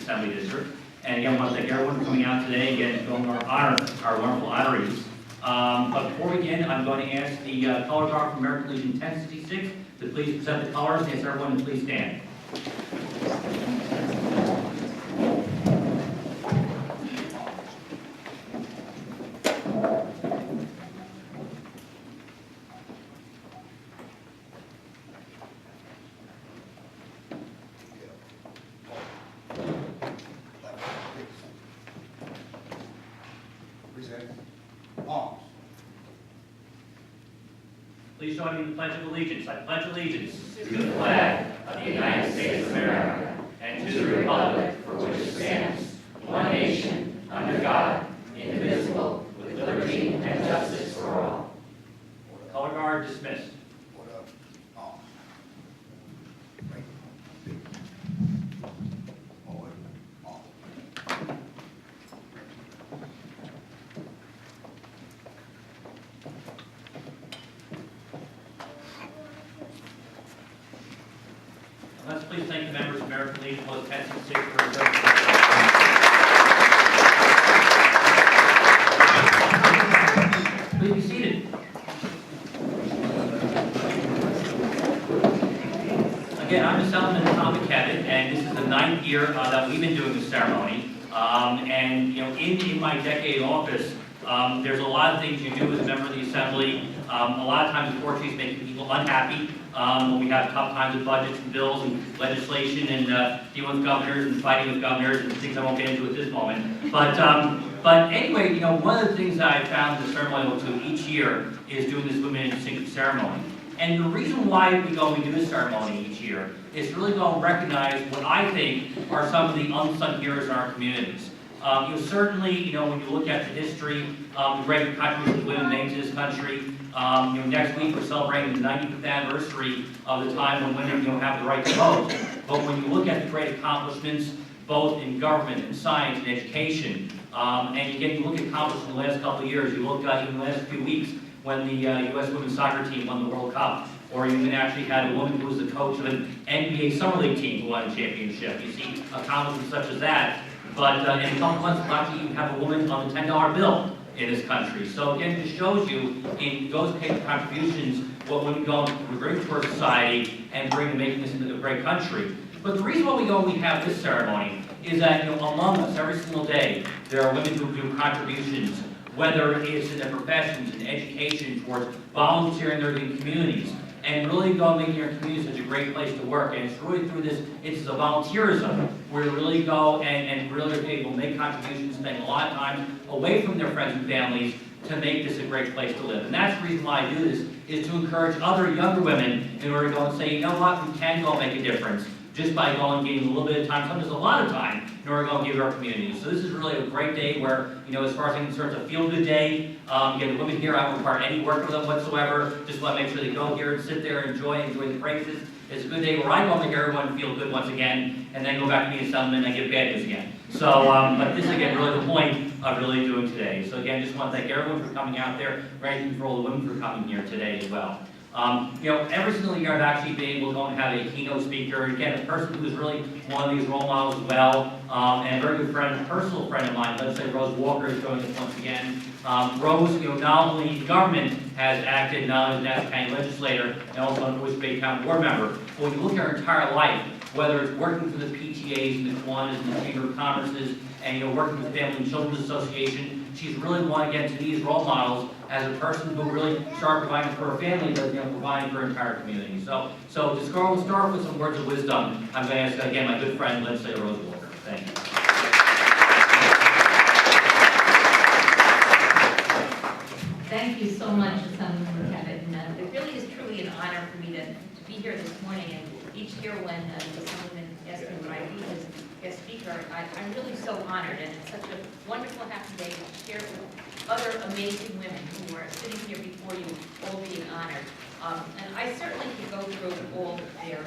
Assembly District. And again, I want to thank everyone for coming out today, again, showing our wonderful honorees. But before we begin, I'm going to ask the Color Guard from American Legion 1066 to please present the colors and ask everyone to please stand. Please join me in the Pledge of Allegiance. I pledge allegiance to the flag of the United States of America and to the republic for which it stands, one nation, under God, indivisible, with liberty and justice for all. Color Guard dismissed. Let's please thank the members of American Legion Post 1066 for their service. Please be seated. Again, I'm Assemblyman Tom McKevitt, and this is the 9th year that we've been doing this ceremony. And you know, in my decade in office, there's a lot of things you do as a member of the Assembly. A lot of times, unfortunately, it's making people unhappy. When we have tough times with budgets and bills and legislation and dealing with governors and fighting with governors and things I won't get into at this moment. But anyway, you know, one of the things that I found in the ceremony I go to each year is doing this Women in Sync ceremony. And the reason why we go and do this ceremony each year is to really go and recognize what I think are some of the unsung heroes in our communities. You know, certainly, you know, when you look at the history, the great contributions of women made to this country. You know, next week we're celebrating the 95th anniversary of the time when women, you know, have the right to vote. But when you look at the great accomplishments, both in government and science and education, and you look at accomplishments in the last couple of years, you look at even the last few weeks when the U.S. women's soccer team won the World Cup, or you even actually had a woman who was the coach of an NBA Summer League team who won a championship. You see accomplishments such as that. But in a couple months, we'll actually even have a woman on the $10 bill in this country. So again, it just shows you in those types of contributions what women go and bring to our society and bring to making this into a great country. But the reason why we go and we have this ceremony is that, you know, among us every single day there are women who do contributions, whether it's in their professions, in education, towards volunteering in their communities, and really go making your community such a great place to work. And it's really through this, it's a volunteerism, where you really go and really are able to make contributions, spend a lot of time away from their friends and families to make this a great place to live. And that's the reason why I do this, is to encourage other younger women in order to go and say, you know what, we can go and make a difference just by going and getting a little bit of time, sometimes a lot of time, in order to go and give our community. So this is really a great day where, you know, as far as I'm concerned, it's a feel-good day. Again, the women here, I don't require any work for them whatsoever. Just want to make sure they go here and sit there and enjoy the praises. It's a good day where I go and make everyone feel good once again, and then go back to being Assemblyman and I get bad news again. So, but this is again really the point of really doing today. So again, just want to thank everyone for coming out there, thank for all the women for coming here today as well. You know, every single year I've actually been able to go and have a keynote speaker. Again, a person who's really one of these role models as well, and a very good friend, personal friend of mine. Let's say Rose Walker is joining us once again. Rose, you know, not only the government has acted, not only as an County legislator, and also an Oyster Bay County board member, but when you look at her entire life, whether it's working for the PTAs and the Kiwanis and the Chamber of Commerce's, and you know, working with the Family and Children's Association, she's really one again to these role models as a person who really started providing for her family, but you know, providing for her entire community. So to start with some words of wisdom, I'm going to ask again my good friend, legislator Rose Walker. Thank you. Thank you so much, Assemblyman McKevitt. And it really is truly an honor for me to be here this morning. And each year when the Assemblyman asks me what I do as guest speaker, I'm really so honored. And it's such a wonderful, happy day to share with other amazing women who are sitting here before you, all being honored. And I certainly could go through all their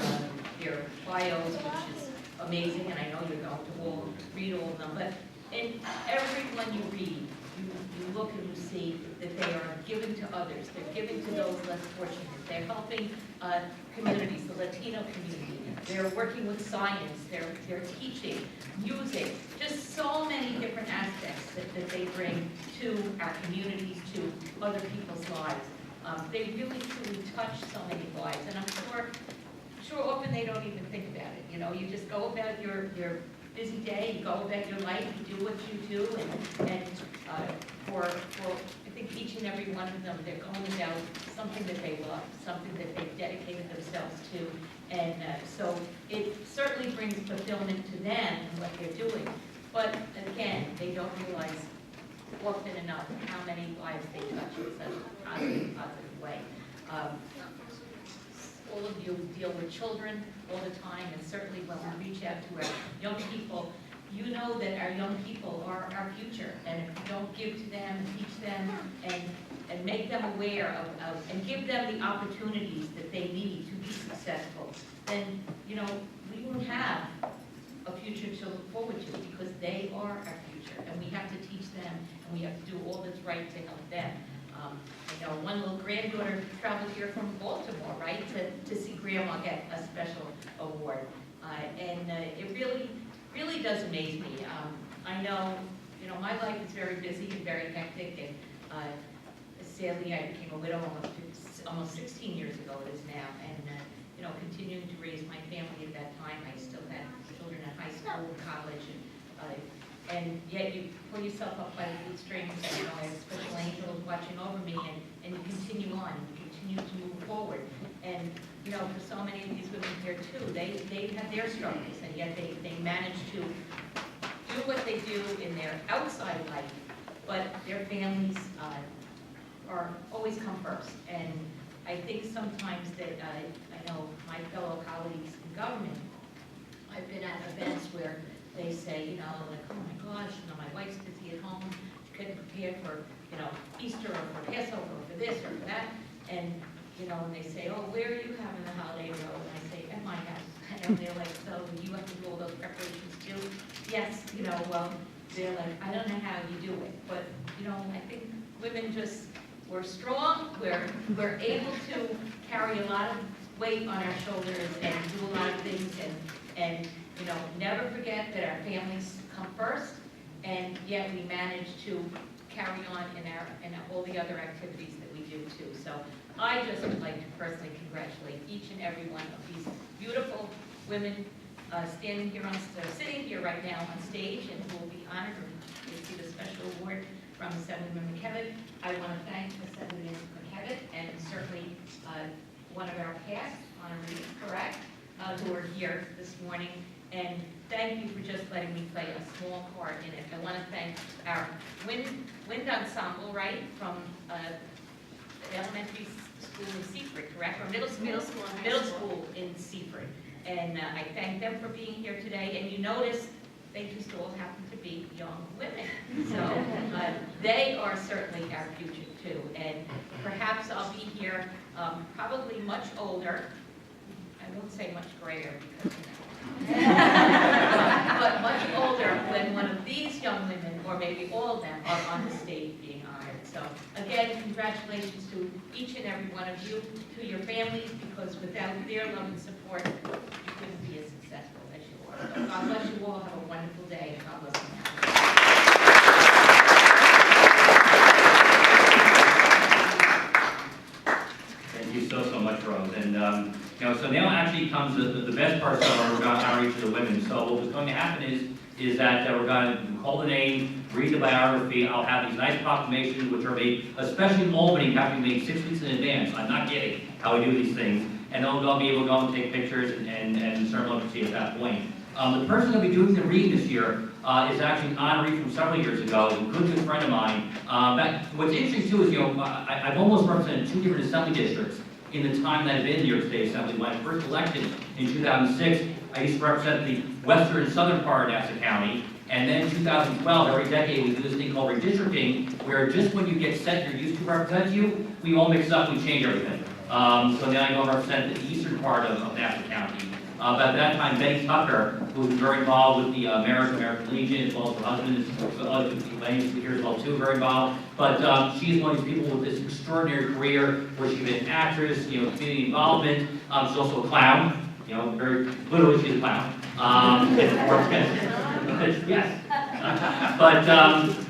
bios, which is amazing, and I know you're going to all read all of them. But in every one you read, you look and you see that they are giving to others, they're giving to those less fortunate, they're helping communities, the Latino community, they're working with science, they're teaching, music, just so many different aspects that they bring to our communities, to other people's lives. They really truly touch so many lives, and I'm sure often they don't even think about it. You know, you just go about your busy day, you go about your life, you do what you do, and for I think each and every one of them, they're going about something that they love, something that they've dedicated themselves to, and so it certainly brings fulfillment to them in what they're doing. But again, they don't realize often enough how many lives they touch in such a positive way. All of you deal with children all the time, and certainly when we reach out to our young people, you know that our young people are our future, and if you don't give to them, teach them, and make them aware of and give them the opportunities that they need to be successful, then, you know, we won't have a future to look forward to, because they are our future, and we have to teach them, and we have to do all that's right to help them. I know one little granddaughter traveled here from Baltimore, right, to see Grandma get a special award. And it really does amaze me. I know, you know, my life is very busy and very hectic, and sadly I became a widow almost 16 years ago it is now, and you know, continuing to raise my family at that time. I still had children in high school and college, and yet you pull yourself up by the bootstrings, and, you know, I have special angels watching over me, and you continue on, you continue to move forward. And, you know, for so many of these women here too, they have their struggles, and yet they manage to do what they do in their outside life, but their families are always come first. And I think sometimes that, I know my fellow colleagues in government, I've been at events where they say, you know, like, oh my gosh, you know, my wife's busy at home, getting prepared for, you know, Easter or for Passover or for this or for that. And, you know, and they say, oh, where are you having the holiday roll? And I say, at my house. And they're like, so you have to do all those preparations too? Yes, you know, well, they're like, I don't know how you do it. But, you know, I think women just, we're strong, we're able to carry a lot of weight on our shoulders and do a lot of things, and you know, never forget that our families come first, and yet we manage to carry on in all the other activities that we do too. So I just would like to personally congratulate each and every one of these beautiful women sitting here right now on stage, and who will be honored to receive a special award from Assemblyman McKevitt. I want to thank Assemblyman McKevitt, and certainly one of our past honorees, correct, who are here this morning. And thank you for just letting me play a small part in it. I want to thank our wind ensemble, right, from the elementary school in Seaford, correct? Or middle school in Seaford. And I thank them for being here today. And you notice they just all happen to be young women. So they are certainly our future too. And perhaps I'll be here probably much older. I won't say much grayer because, you know, but much older when one of these young women, or maybe all of them, are on the stage being honored. So again, congratulations to each and every one of you, to your families, because without their love and support, you couldn't be as successful as you are. So God bless you all. Have a wonderful day, and God bless you. Thank you so much, Rose. And you know, so now actually comes the best part of our outreach to the women. So what's going to happen is that we're going to call the name, read the biography. I'll have these nice proclamations, which are made, especially in Albany, have to be made 6 weeks in advance. I'm not kidding how we do these things. And they'll be able to go and take pictures and certainly see at that point. The person that'll be doing the reading this year is actually an honoree from several years ago, a good friend of mine. What's interesting too is, you know, I've almost represented 2 different assembly districts in the time that I've been in the New York State Assembly. When I first elected in 2006, I used to represent the western and southern part of Nassau County. And then in 2012, every decade, we do this thing called redistricting, where just when you get set, you're used to represent you, we all mix up, we change everything. So now I go and represent the eastern part of Nassau County. But at that time, Betty Tucker, who was very involved with the American Legion, as well as her husband, is here as well too, very involved. But she's one of these people with this extraordinary career where she's been an actress, community involvement. She's also a clown, very literally she's a clown. Yes.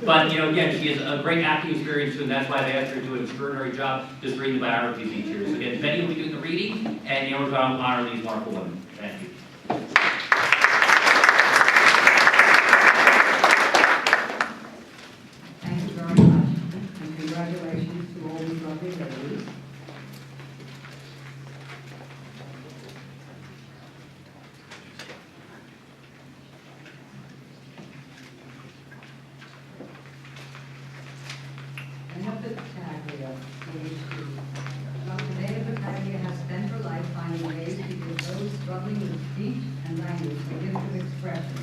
But again, she has a great acting experience too, and that's why they asked her to do an extraordinary job just reading the biographies each year. So again, Betty will be doing the reading, and we're going to honor these wonderful women. Thank you. Thank you very much, and congratulations to all these lovely ladies. Another Battaglia, PhD. Dr. Dana Battaglia has spent her life finding ways to give those struggling with speech and language a gift of expression.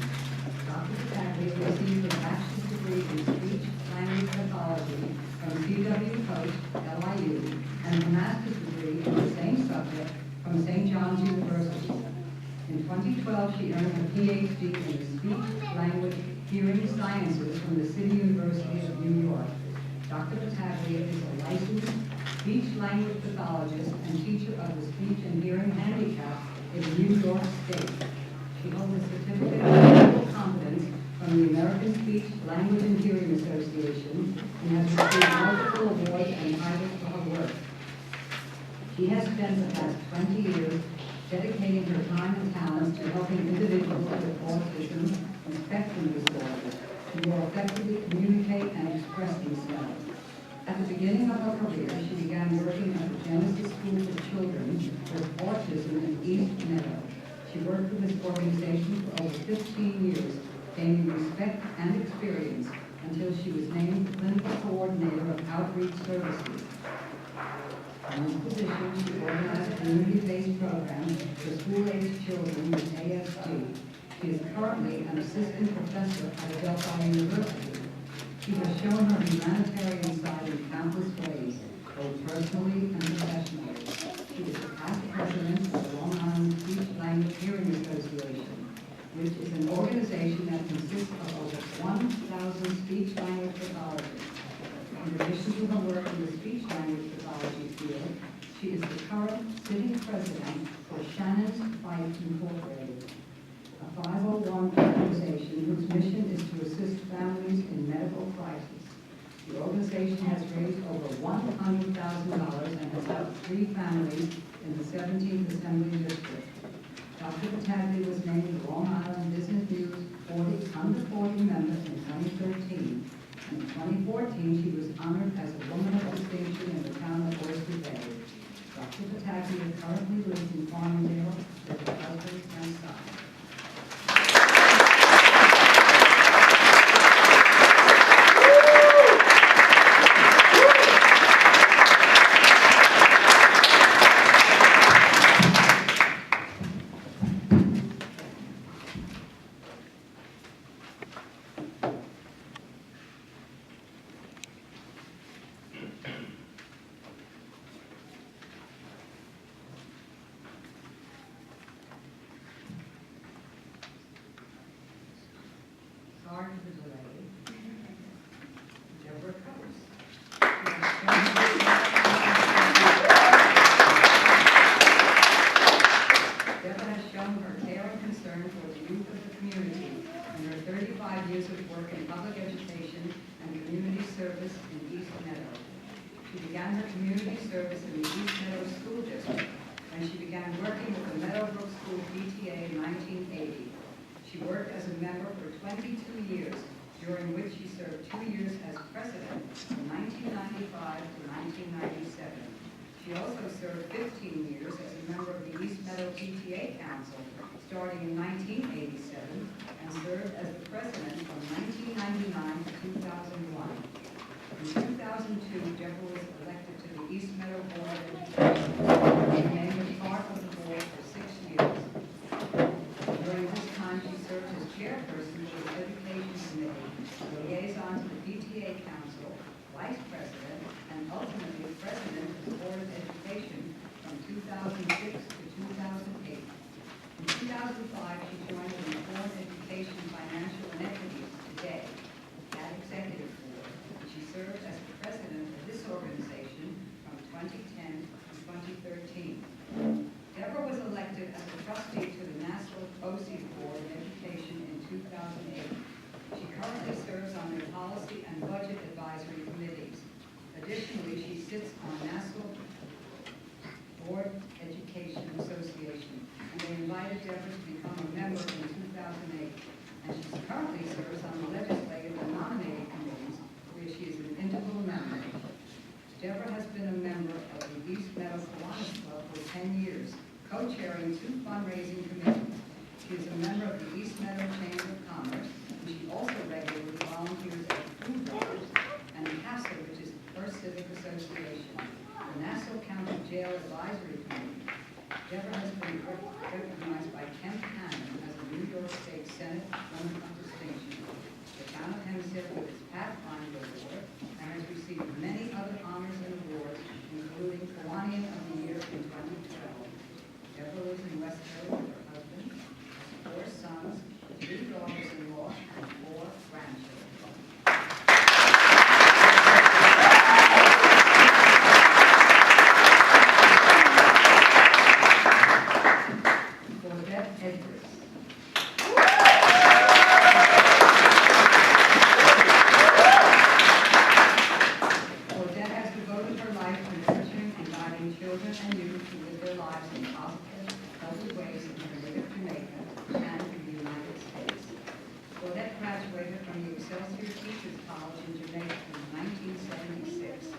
Dr. Battaglia received a bachelor's degree in speech language pathology from C.W. Post, LIU, and a master's degree in the same subject from St. John's University. In 2012, she earned a PhD in speech, language, hearing sciences from the City University of New York. Dr. Battaglia is a licensed speech-language pathologist and teacher of the speech and hearing handicap in New York State. She holds a certificate of medical competence from the American Speech, Language, and Hearing Association and has received multiple awards and titles for her work. She has spent the past 20 years dedicating her time and talents to helping individuals with autism and spectrum disorders to more effectively communicate and express themselves. At the beginning of her career, she began working at the Genesis School for Children with Autism in East Meadow. She worked with this organization for over 15 years, gaining respect and experience until she was named Clinical Coordinator of Outreach Services. In this position, she organized community-based programs for school-aged children with ASD. She is currently an assistant professor at Adelphi University. She has shown her humanitarian side in countless ways, both personally and professionally. She is the past president of the Long Island Speech Language Hearing Association, which is an organization that consists of over 1,000 speech-language pathologists. In addition to her work in the speech-language pathology field, she is the current sitting president for Shannon's Fight Incorporated, a 501 organization whose mission is to assist families in medical crisis. The organization has raised over $100,000 and has helped 3 families in the 17th Assembly District. Dr. Battaglia was named the Long Island Business News Under 40 member in 2013. In 2014, she was honored as a Woman of Distinction in the town of Oyster Bay. Dr. Battaglia currently lives in Farmingdale with her husband and son. Sorry for the delay. Deborah Covers. Deborah has shown her care and concern for the youth of the community in her 35 years of work in public education and community service in East Meadow. She began her community service in the East Meadow School District when she began working with the Meadowbrook School PTA in 1980. She worked as a member for 22 years, during which she served 2 years as president from 1995 to 1997. She also served 15 years as a member of the East Meadow PTA Council, starting in 1987, and served as the president from 1999 to 2001. In 2002, Deborah was elected to the East Meadow Board of Education. She remained a part of the board for 6 years. During this time, she served as chairperson of the Education Committee, liaison to the PTA Council, vice president, and ultimately president of the Board of Education from 2006 to 2008. In Financial and Equities today, CAT Executive Board. She served as the president of this organization from 2010 to 2013. Deborah was elected as a trustee to the Nassau BOCES Board of Education in 2008. She currently serves on their policy and budget advisory committees. Additionally, she sits on Nassau Board Education Association, and they invited Deborah to become a member in 2008. And she currently serves on the legislative and nominating committees, where she is an integral member. Deborah has been a member of the East Meadow Kiwanis Club for 10 years, co-chairing 2 fundraising committees. She is a member of the East Meadow Chamber of Commerce, and she also regularly volunteers at Food Wars and CASA, which is the First Civic Association, the Nassau County Jail Advisory Committee. Deborah has been recognized by Kent Cannon as a New York State Senate Woman of Distinction, the town of Hempstead with its Pathfinder Award, and has received many other honors and awards, including Kiwanian of the Year in 2012. Deborah lives in West Hill with her husband, has 4 sons, 3 daughters-in-law, and 4 grandchildren. Claudette Edwards. Claudette has devoted her life to nurturing and guiding children and youth to live their lives in positive, healthy ways in her native Jamaica and in the United States. Claudette graduated from the Excelsior Teachers College in Jamaica in 1976.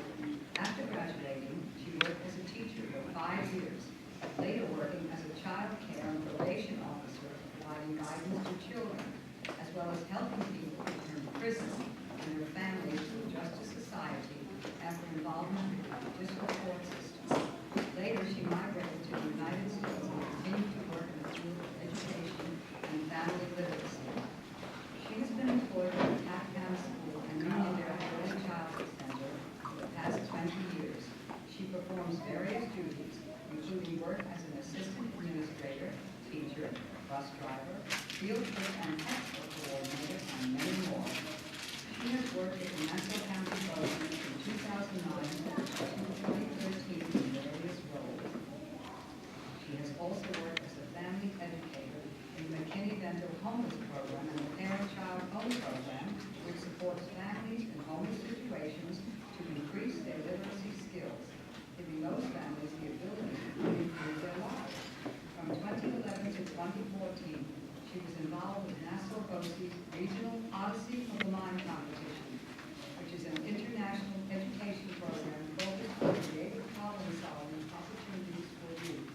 After graduating, she worked as a teacher for 5 years, later working as a child care and probation officer, providing guidance to children, as well as helping people return to prison and their families to a justice society after involvement with the judicial court system. Later, she migrated to the United States and continued to work in the field of education and family literacy. She has been employed at the Pathfinder School and Uniondale Early Childhood Center for the past 20 years. She performs various duties, including work as an assistant administrator, teacher, bus driver, field trip and textbook coordinator, and many more. She has worked at the Nassau County BOCES from 2009 to 2013 in various roles. She has also worked as a family educator in the McKinney-Vento Homeless Program and the Parent-Child Home Program, which supports families in homeless situations to increase their literacy skills, giving those families the ability to improve their lives. From 2011 to 2014, she was involved with Nassau BOCES Regional Odyssey of the Mind competition, which is an international education program focused on creative problem-solving opportunities for youth.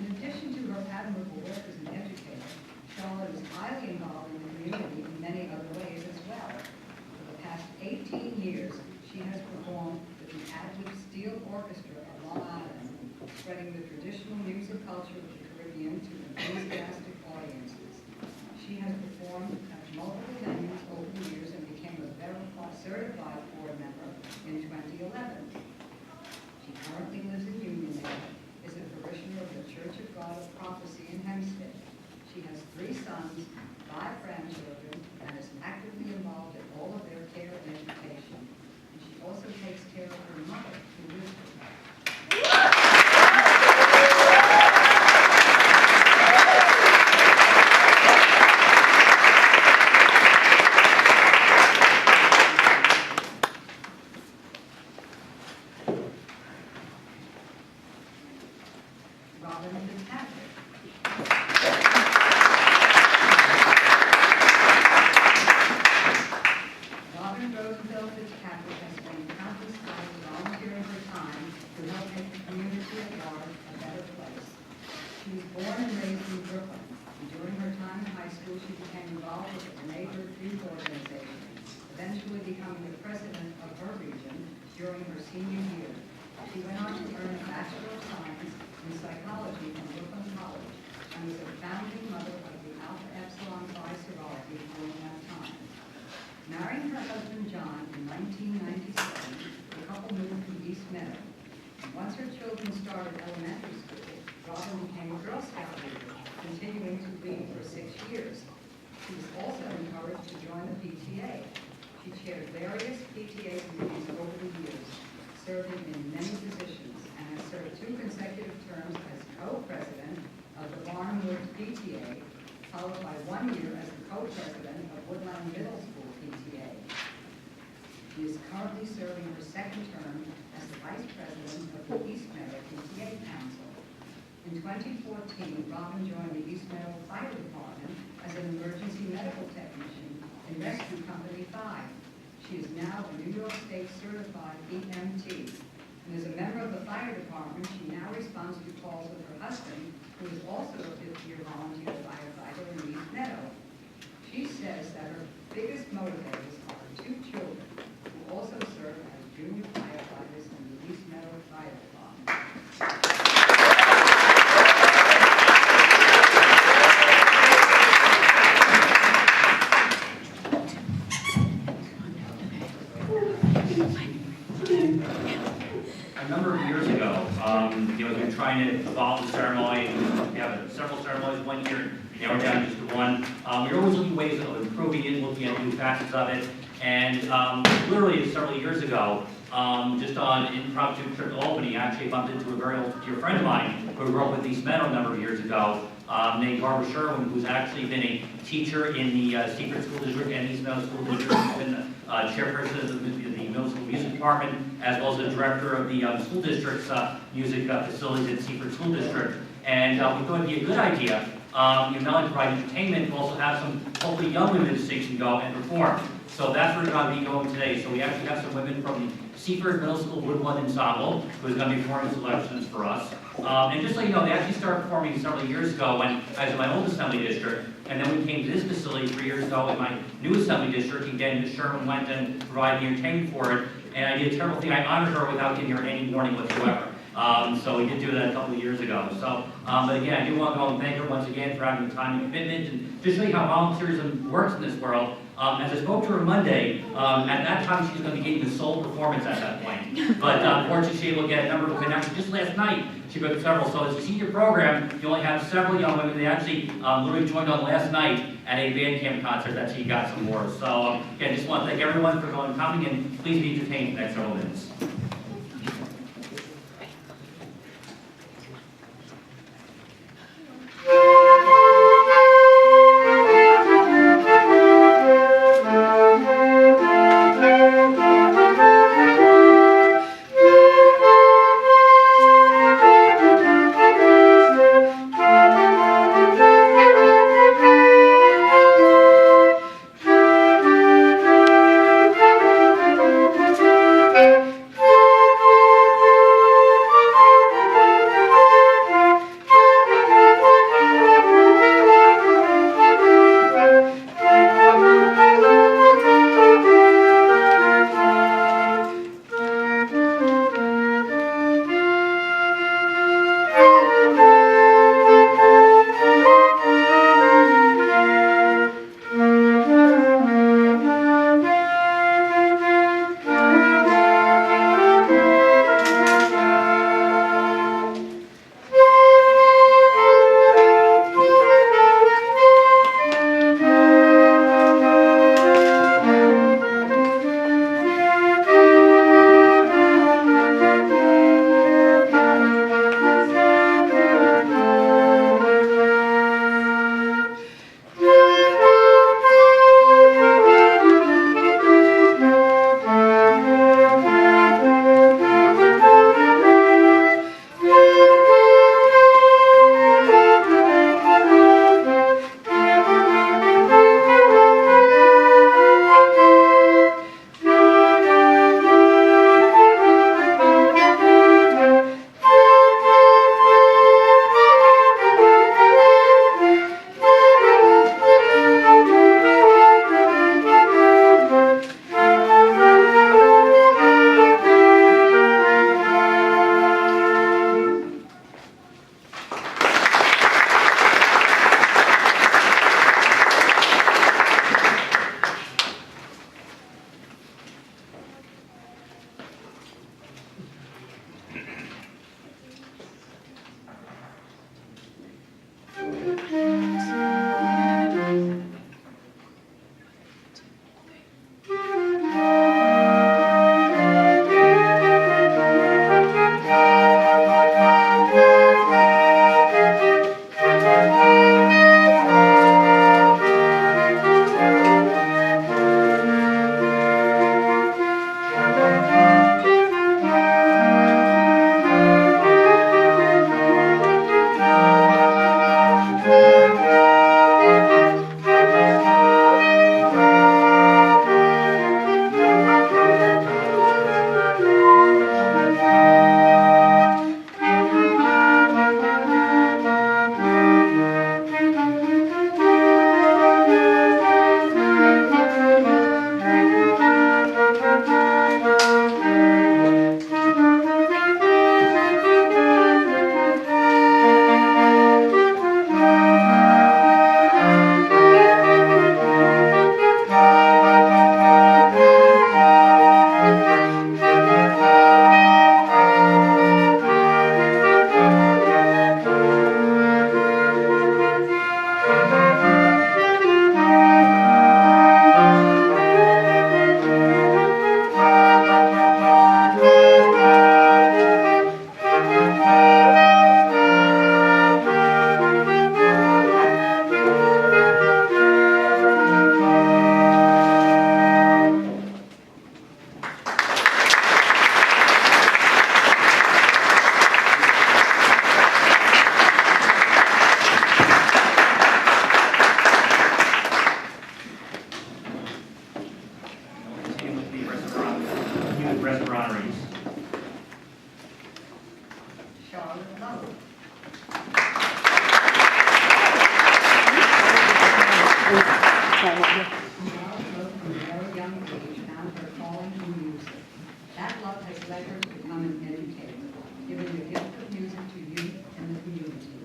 In addition to her admirable work as an educator, Charlotte is highly involved in the community in many other ways as well. For the past 18 years, she has performed with the Adwood Steel Orchestra of Long Island, spreading the traditional music culture of the Caribbean to enthusiastic audiences. She has performed at multiple venues over the years and became a verified certified board member in 2011. She currently lives in Uniondale, is a parishioner of the Church of God of Prophecy in Hempstead. She has 3 sons, 5 grandchildren, and is actively involved in all of their care and education. And she also takes care of her mother, who lives with her. Robin Fitzpatrick. Robin Rosenfeld Fitzpatrick has spent countless hours volunteering her time to help make the community at large a better place. She was born and raised in Brooklyn, and during her time in high school, she became involved with the neighborhood youth organization, eventually becoming the president of her region during her senior year. She went on to earn a Bachelor of Science in Psychology from Brooklyn College and was a founding mother of the Alpha Epsilon Phi sorority during that time. Marrying her husband John in 1997, the couple moved to East Meadow. And once her children started elementary school, Robin became a Girl Scout leader, continuing to lead for 6 years. She was also encouraged to join the PTA. She chaired various PTA committees over the years, serving in many positions, and has served 2 consecutive terms as co-president of the Barnum Woods PTA, followed by 1 year as the co-president of Woodland Middle School PTA. She is currently serving her 2nd term as the vice president of the East Meadow PTA Council. In 2014, Robin joined the East Meadow Fire Department as an emergency medical technician in Rescue Company 5. She is now a New York State certified EMT. And as a member of the fire department, she now responds to calls with her husband, who is also a 5th-year volunteer firefighter in East Meadow. She says that her biggest motivators are 2 children, who also serve as junior firefighters in the East Meadow Fire Department. A number of years ago, we were trying to evolve the ceremony. We have several ceremonies 1 year, now we're down just to 1. We're always looking ways of improving it, looking at new facets of it. And literally several years ago, just on an impromptu trip to Albany, I actually bumped into a very old dear friend of mine who grew up with East Meadow a number of years ago, named Barbara Sherwin, who's actually been a teacher in the Secret School District and East Meadow School District. She's been the chairperson of the middle school music department, as well as the director of the school district's music facilities at Secret School District. And we thought it'd be a good idea, not only provide entertainment, but also have some hopefully young women to sing and go and perform. So that's where we're going to be going today. So we actually have some women from the Seaford Middle School Woodland Ensemble, who's going to be performing selections for us. And just so you know, they actually started performing several years ago when I was in my old assembly district, and then we came to this facility 3 years ago in my new assembly district. Again, Ms. Sherman went and provided the entertainment for it, and I did a terrible thing. I honored her without giving her any warning whatsoever. So we did do that a couple of years ago. So, but again, I do want to go and thank her once again for having the time and commitment, and just show you how volunteerism works in this world. As I spoke to her Monday, at that time she was going to be getting the sole performance at that point. But unfortunately, she was able to get a number of women. Actually, just last night, she got several. So as a senior program, you only have several young women. They actually literally joined on last night at a band camp concert that she got some more. So again, just want to thank everyone for coming, and please be entertained for the next several minutes. honorees. Charlotte Love. Charlotte Love from a very young age found her calling in music. That love has led her to become an educator, giving the gift of music to youth in the community.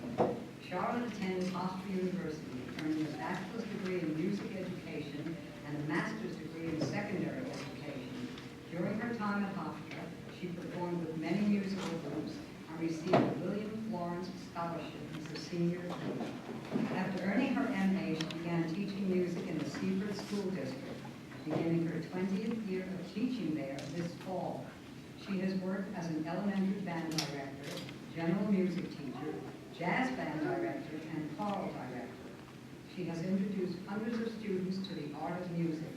Charlotte attended Hofstra University, earning a bachelor's degree in music education and a master's degree in secondary education. During her time at Hofstra, she performed with many musical groups and received a William Florence Scholarship as a senior leader. After earning her MA, she began teaching music in the Seaford School District, beginning her 20th year of teaching there this fall. She has worked as an elementary band director, general music teacher, jazz band director, and choral director. She has introduced hundreds of students to the art of music.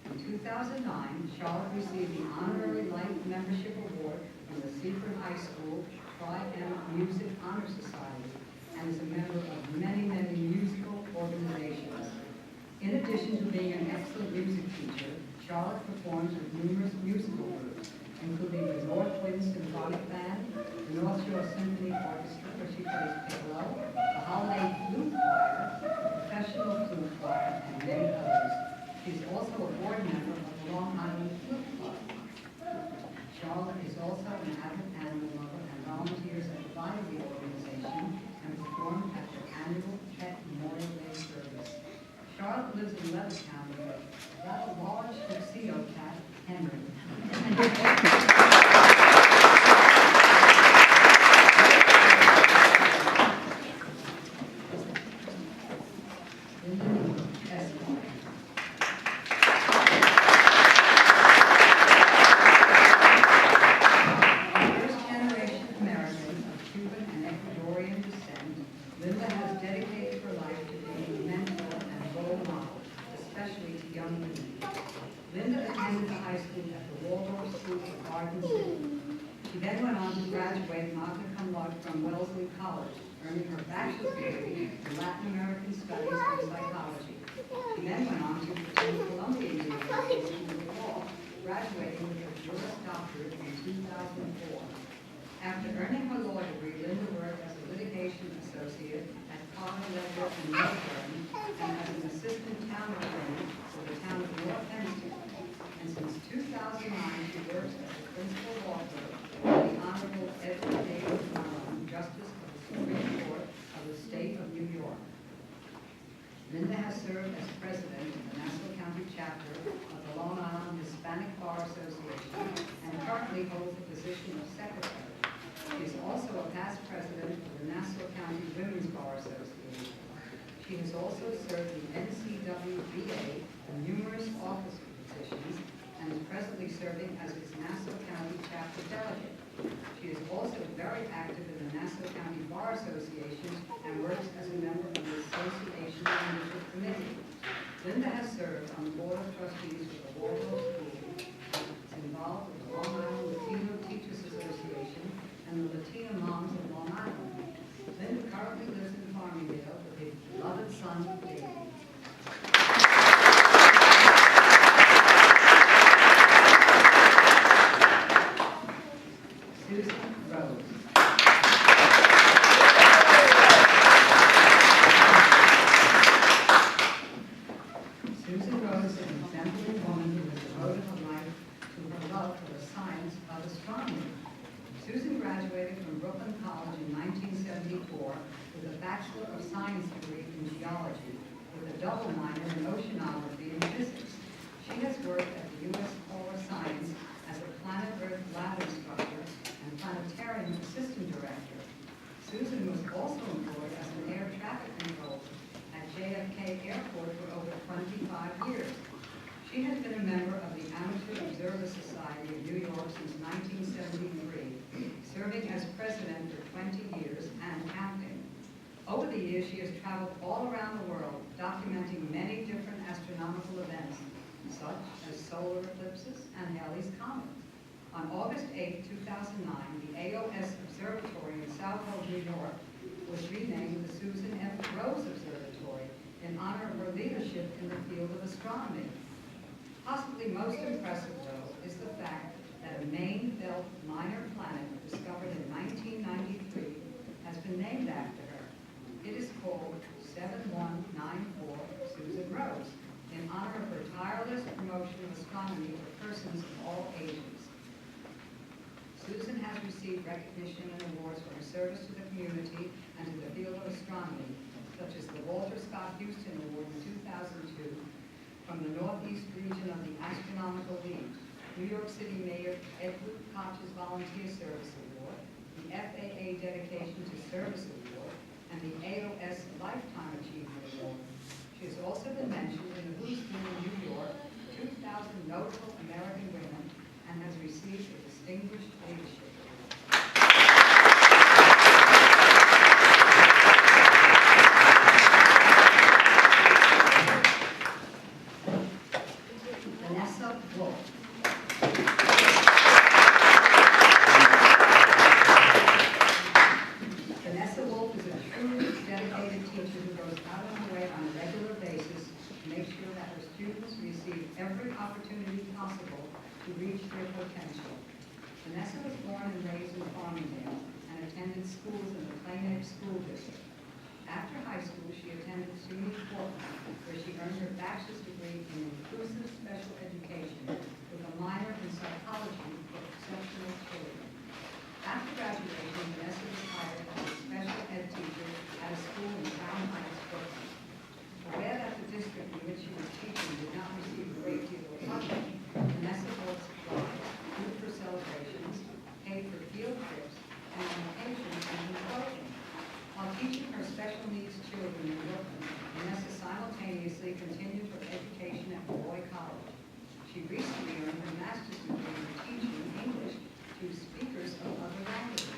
In 2009, Charlotte received the Honorary Life Membership Award from the Seaford High School Tri-M Music Honor Society and is a member of many, many musical organizations. In addition to being an excellent music teacher, Charlotte performs with numerous musical groups, including the North Wind Symphonic Band, the North Shore Symphony Orchestra, where she plays piccolo, the Holiday Flute Choir, the Professional Flute Choir, and many others. She's also a board member of the Long Island Flute Club. Charlotte is also an avid animal lover and volunteers at the Library Organization and performed at their annual Pet Memorial Day service. Charlotte lives in Levittown with a rather large tuxedo cat, Henry. First-generation American of Cuban and Ecuadorian descent, Linda has dedicated her life to being a mentor and role model, especially to young women. Linda attended high school at the Waldorf School of Garden City. She then went on to graduate magna cum laude from Wellesley College, earning her bachelor's degree in Latin American Studies and Psychology. She then went on to attend Columbia University School of Law, graduating with her Juris Doctorate in 2004. After earning her law degree, Linda worked as a litigation associate at Carter Ledger and Milburn and as an assistant town attorney for the town of North Hempstead. And since 2009, she works as a principal law clerk for the Honorable Edward David Mullen, Justice of the Supreme Court of the State of New York. Linda has served as president of the Nassau County chapter of the Long Island Hispanic Bar Association and currently holds the position of secretary. She is also a past president of the Nassau County Women's Bar Association. She has also served the NCWBA in numerous office positions and is presently serving as its Nassau County chapter delegate. She is also very active in the Nassau County Bar Association and works as a member of the Association Membership Committee. Linda has served on the Board of Trustees for the Waldorf School. It's involved with the Long Island Latino Teachers Association and the Latina Moms of Long Island. Linda currently lives in Farmingdale with her beloved son, David. Susan Rose. Susan Rose is an exemplary woman who has devoted her life to her love for the science of astronomy. Susan graduated from Brooklyn College in 1974 with a Bachelor of Science degree in geology with a double minor in oceanography and physics. She has worked at the U.S. Polar Science as a Planet Earth lab instructor and planetarium assistant director. Susan was also employed as an air traffic controller at JFK Airport for over 25 years. She has been a member of the Amateur Observer Society of New York since 1973, serving as president for 20 years and counting. Over the years, she has traveled all around the world, documenting many different astronomical events, such as solar eclipses and Halley's Comet. On August 8, 2009, the AOS Observatory in South Hall, New York, was renamed the Susan F. Rose Observatory in honor of her leadership in the field of astronomy. Possibly most impressive, though, is the fact that that the main belt minor planet discovered in 1993 has been named after her. It is called 7194 Susan Rose, in honor of her tireless promotion of astronomy for persons of all ages. Susan has received recognition and awards for her service to the community and to the field of astronomy, such as the Walter Scott Houston Award in 2002 from the Northeast region of the Astronomical League, New York City Mayor Edward Koch's Volunteer Service Award, the FAA Dedication to Service Award, and the AOS Lifetime Achievement Award. She has also been mentioned in the Who's Who in New York, 2000 Notable American Women, and has received a Distinguished Leadership Award. Vanessa Wolf. Vanessa Wolf is a truly dedicated teacher who goes out of her way on a regular basis to make sure that her students receive every opportunity possible to reach their potential. Vanessa was born and raised in Farmingdale and attended schools in the Plainview School District. After high school, she attended SUNY Portland, where she earned her bachelor's degree in inclusive special education with a minor in psychology for exceptional children. After graduation, Vanessa was hired as a special ed teacher at a school in Crown Heights, Brooklyn. Aware that the district in which she was teaching did not receive a great deal of funding, Vanessa bought supplies, food for celebrations, paid for field trips, and on occasion even clothing. While teaching her special needs children in Brooklyn, Vanessa simultaneously continued her education at Molloy College. She recently earned her master's degree in teaching English to speakers of other languages.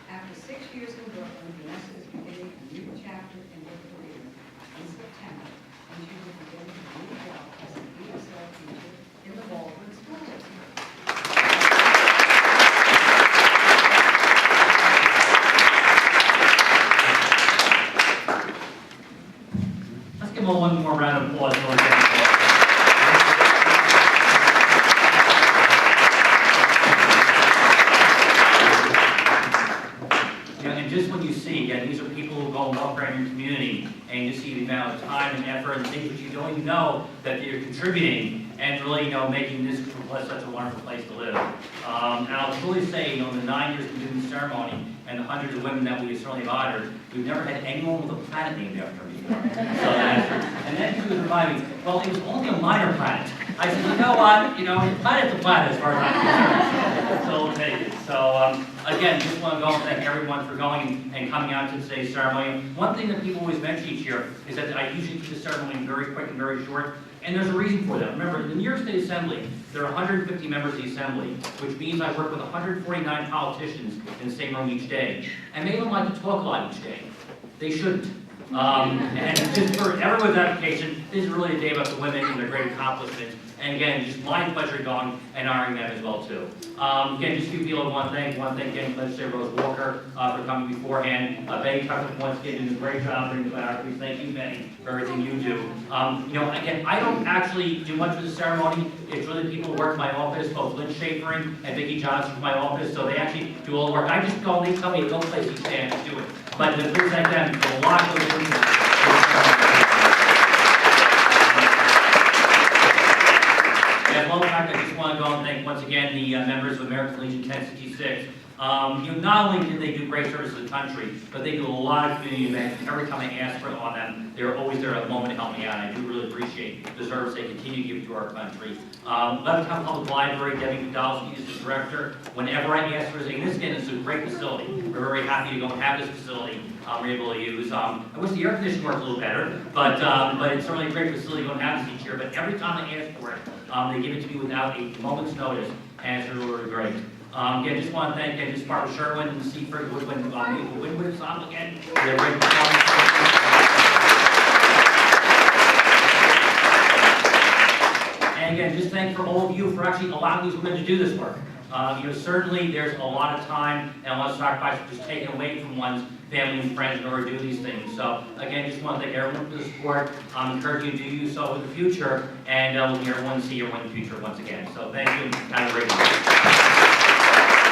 After 6 years in Brooklyn, Vanessa is beginning a new chapter in her career. In September, and she will begin a new job as an ESL teacher in the Baldwin School District. Let's give them one more round of applause. For them. And just when you see, again, these are people who go and walk around your community, and you see the amount of time and effort and things that you don't even know that you're contributing and really, making this place such a wonderful place to live. And I'll truly say, in the 9 years we've been doing the ceremony and the hundreds of women that we certainly have honored, we've never had anyone with a planet named after me. And then she would remind me, well, it was only a minor planet. I said, you know what, planet's a planet as far as I'm concerned. So we'll take it. So again, just want to go and thank everyone for going and coming out to today's ceremony. One thing that people always mention each year is that I usually keep the ceremony very quick and very short. And there's a reason for that. Remember, in the New York State Assembly, there are 150 members of the Assembly, which means I work with 149 politicians in the same room each day. And many of them like to talk a lot each day. They shouldn't. And just for everyone's application, this is really a day about the women and their great accomplishments. And again, just my pleasure going and honoring them as well too. Again, just a few people I want to thank. I want to thank again Legislator Rose Walker for coming beforehand. Betty Tucker once again doing a great job during the biographies. Thank you, Betty, for everything you do. Again, I don't actually do much for the ceremony. It's really people who work in my office, both Lynn Schafering and Vicki Johnson from my office, so they actually do all the work. I just go and they tell me to go place each day and I just do it. But to please thank them, a lot goes into this. As well, in fact, I just want to go and thank once again the members of American Legion 1066. Not only do they do great service to the country, but they do a lot of community events. Every time I ask for them, they're always there at a moment to help me out. And I do really appreciate the service they continue to give to our country. Levittown Public Library, Debbie Podolsky is the director. Whenever I ask for anything, this again is a great facility. We're very happy to go and have this facility we're able to use. I wish the air conditioning worked a little better, but it's certainly a great facility to go and have this each year. But every time I ask for it, they give it to me without a moment's notice, and it's really great. Again, just want to thank just Barbara Sherwin and Seaford Woodwind, Woodward Song again. They're great performance. And again, just thank for all of you for actually allowing these women to do this work. Certainly there's a lot of time and a lot of sacrifice just taken away from one's family and friends in order to do these things. So again, just want to thank everyone for the support. I'm encouraging you to do so in the future, and we'll hear everyone see everyone in the future once again. So thank you, and have a great night.